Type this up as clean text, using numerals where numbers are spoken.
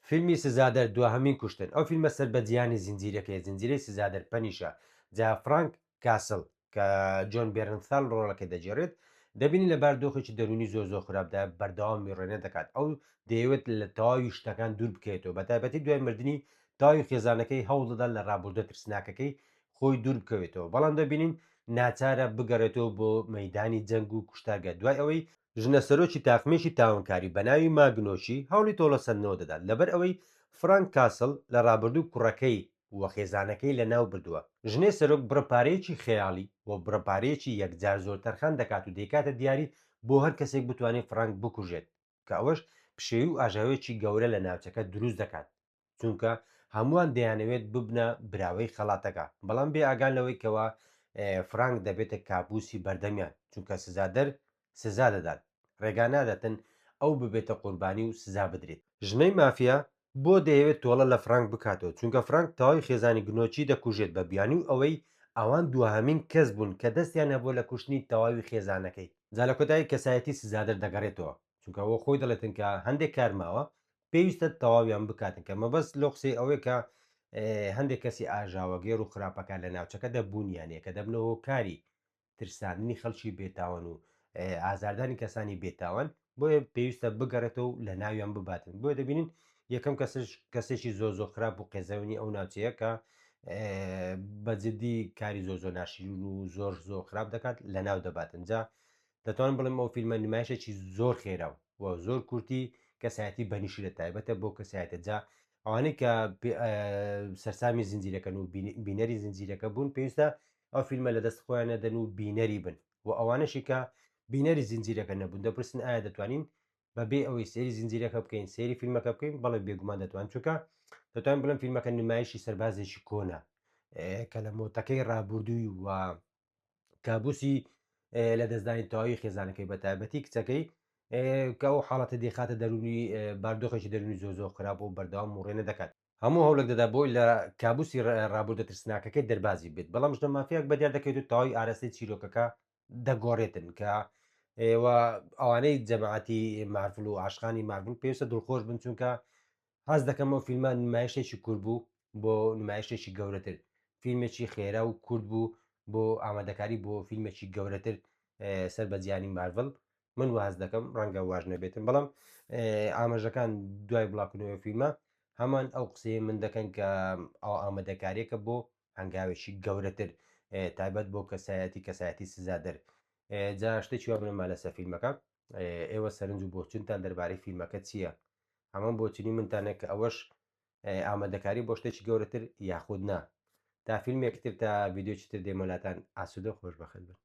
فیلمی سزادەر دوهەمین کوشتن ئەو فیلمە سەر بە جیانی زنجیرەکەی زنجیرەی سزادەر پەنیشە جا فرانک کاسل کە جۆن بێرنساڵ ڕۆڵەکەی دەجێڕێت دەبینی لە بەردۆخێکی دەرونی زۆ خراپدا بەردەوام میڕێنە دەکات ئەو دەیەوێت لە تەواوی شتەکان دوور بکەێتەوە بە تایبەتی دوای مردنی تاوی خێزانەکەی هەوڵدەدا لە ڕابردە ترسناکەکەی خۆی دوور بکەوێتەوە بەڵام دەبینین ناچارە بگەڕێتەوە بۆ مەدانی جەنگ و کوشتارگە دوای ئەوەی ژنە سەرۆکی تاقمێکی تاوانکاری بە ناوی ماگنۆچی هەوڵی تۆڵە سندنەوە دەدات لەبەر ئەوەی فرانک کاسل لە ڕابردوو کوڕەکەی وە خێزانەکەی لە ناو بردووە ژنێ سەرۆک بڕەپارەیەکی خەیاڵی بۆ بڕەپارەیەکی یەکجار زۆر تەرخان دەکات و دەیکاتە دیاری بۆ هەر کەسێک بتوانێت فرانک بکوژێت کە ئەوەش پشێوی و ئاژاوێکی گەورە لە ناوچەکە دروست دەکات چونکە هەمووان دەیانەوێت ببنە براوەی خەڵاتەکە بەڵام بێ ئاگان لەوەی کەەوە فرانک دەبێتە کابوسی بەردەمیان چونکە سزادەر سزا دەدات ڕێگا نادەتن ئەو ببێتە قوربانی و سزا بدرێت ژنەی مافیا بۆ دەیەوێت تۆڵە لە فرانک بکاتەوە چونکە فرانک تەواوی خێزانی گنۆچی دەکوژێت بە بیانی و ئەوەی ئەوان دوهەمین کەس بوون کە دەستیان هەبوو لە کوشتنی تەواوی خێزانەکەی جا لە کۆتایی کەسایەتی سزادەر دەگەڕێتەوە چونکە ئەوە خۆی دەڵێتن کە هەندێک کارماوە پێویستە تەواویان بکاتن کە مەبەست لۆ قسەی ئەوەیە کە هەندێک کەسی ئاژاوەگەێر و خراپەکان لە ناوچەکە دەبوونیانەیە کە دەبنەوە کاری ترساندنی خەڵکی بێتاوان و ئازاردانی کەسانی بێتاوان بۆیە پێویستە بگەڕێتەوە و لە ناویان بباتن بۆیە دەبینین یەکەم کەسێکی زۆ خراپ و قێزەونی ئەو ناوچەیە کە بەجددی کاری زۆ ناشرین و زۆر خراپ دەکات لە ناو دەباتن جا دەتوان بڵێم ئەو فیلمە نمایشێکی زۆر خێرا و زۆر کورتی کەسایەتی بەنیشی لە تایبەتە بۆ کەسایەتە جا ئەوانەی کە سەرسامی زنجیرەکەن و بینەری زنجیرەکە بوون پێویستە ئەو فیلمە لە دەست خۆیان نەدەن و بینەری بن و ئەوانەشی کە بینەری زنجیرەکە نەبوون دەپرسن ئایا دەتوانین بەبێ ئەوەی سێری زنجیرەکە بکەین سێری فیلمەکە بکەین بەڵێ بێگومان دەتوان چووکە دەتوانین بڵێن فیلمەکە نمایشی سەربازێکی کۆنا کە لە مۆتەکەی ڕابردووی و کابوسی لە دەستدانی تەواوی خێزانەکەی بە تایبەتی کچەکەی کە ئەو حاڵەتە دێخاتە دەرونی باردۆخێکی دەرونی زۆ خراپ و بەردەوام و ڕێنە دەکات هەموو هەوڵک دەدا بۆی لە کابوسی ڕابردە ترسناکەکەی دەربازی بێت بەڵام ژنە مافیاک بەدیار دەکەوێت و تەواوی ئارەسەی چیرۆکەکە دەگۆڕێتن کە ئەوانەی جەماعەتی مارفل و عاشقانی مارفل پێویستە دڵخۆش بن چونکە حەز دەکەم ئەو فیلمە نمایشێکی کورد بوو بۆ نمایشێکی گەورەتر فیلمێکی خێرا و کورد بوو بۆ ئامادەکاری بۆ فیلمێکی گەورەتر سەر بە جیانی مارڤل من واز دەکەم ڕەنگە واژ نەبێتن بەڵام ئاماژەکان دوای بڵاوکردنەوەی فیلمە هەمان ئەو قسەیە من دەکەن کە ئەو ئامادەکاریەکە بۆ هەنگاوێکی گەورەتر تایبەت بۆ کەسایەتی سزادەر جا شتێکی وا بنەما لەسەر فیلمەکە ئێوە سەرنج و بۆچنتان دەربارەی فیلمەکە چییە؟ هەمان بۆچنی منتانە کە ئەوەش ئامادەکاری بۆ شتێکی گەورەتر یاخود نا تا فیلمێکتر تا ڤیددیۆکی تر دێمەلاتان ئاسوودە خۆش بەخێت بن.